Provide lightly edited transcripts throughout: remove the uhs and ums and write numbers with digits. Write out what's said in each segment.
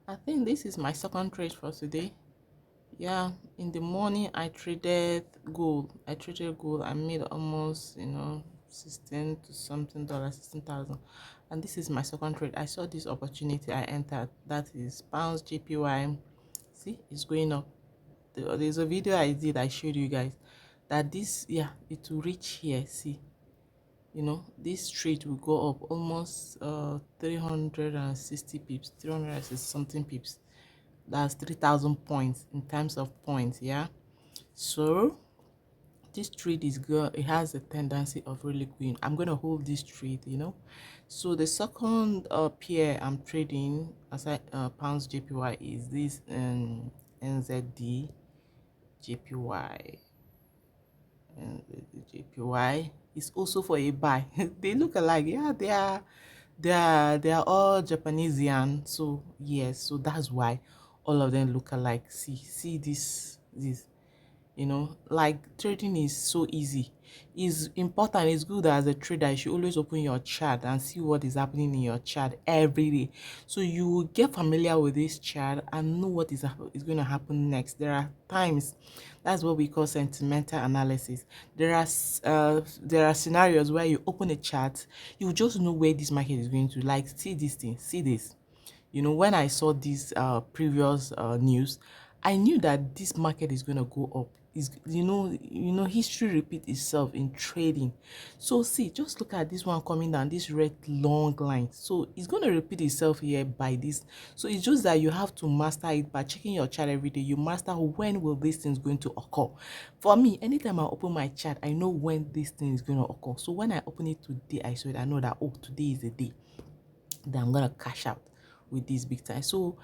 I think this is my second trade for today. Yeah, in the morning I traded gold. I made almost 16 to something dollars, 16,000. And this is my second trade. I saw this opportunity, I entered. That is pounds JPY. See, it's going up. There's a video I did, I showed you guys that this, yeah, it will reach here. See, this trade will go up almost 360 pips, 360 something pips. That's 3,000 points in terms of points. Yeah, so this trade is good. It has a tendency of really going. I'm gonna hold this trade. So the second pair I'm trading aside pounds JPY is this NZD JPY. And the JPY is also for a buy. They look alike. Yeah, they are all Japanesian. So yes, so that's why all of them look alike. See this. Like trading is so easy. It's important, it's good as a trader. You should always open your chart and see what is happening in your chart every day, so you will get familiar with this chart and know what is going to happen next. There are times, that's what we call sentimental analysis. There are scenarios where you open a chart, you just know where this market is going to, like, see this thing, see this. When I saw this previous news, I knew that this market is going to go up. Is history repeat itself in trading. So see, just look at this one coming down, this red long line. So it's going to repeat itself here by this. So it's just that you have to master it by checking your chart every day. You master when will this thing is going to occur. For me, anytime I open my chart, I know when this thing is going to occur. So when I open it today, I saw it, I know that, oh, today is the day that I'm gonna cash out with this big time. So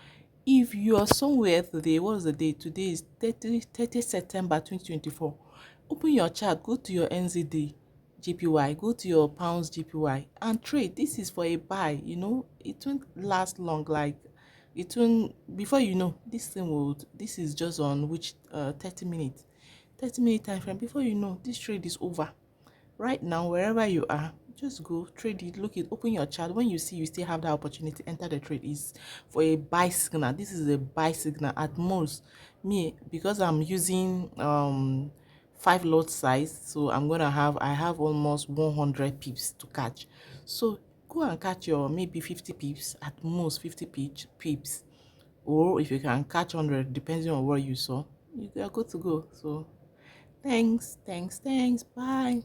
if you are somewhere today, what is the date? Today is 30 September 2024. Open your chart, go to your NZD JPY, go to your pounds JPY and trade. This is for a buy. It won't last long. Like, it won't, before you know, this is just on which 30 minute time frame. Before you know, this trade is over. Right now, wherever you are, just go trade it, look it, open your chart. When you see you still have that opportunity, enter the trade. Is for a buy signal. This is a buy signal at most. Me, because I'm using 5 lot size, so I have almost 100 pips to catch. So go and catch your maybe 50 pips, at most 50 pips, or if you can catch 100, depending on what you saw, you are good to go. So thanks, bye.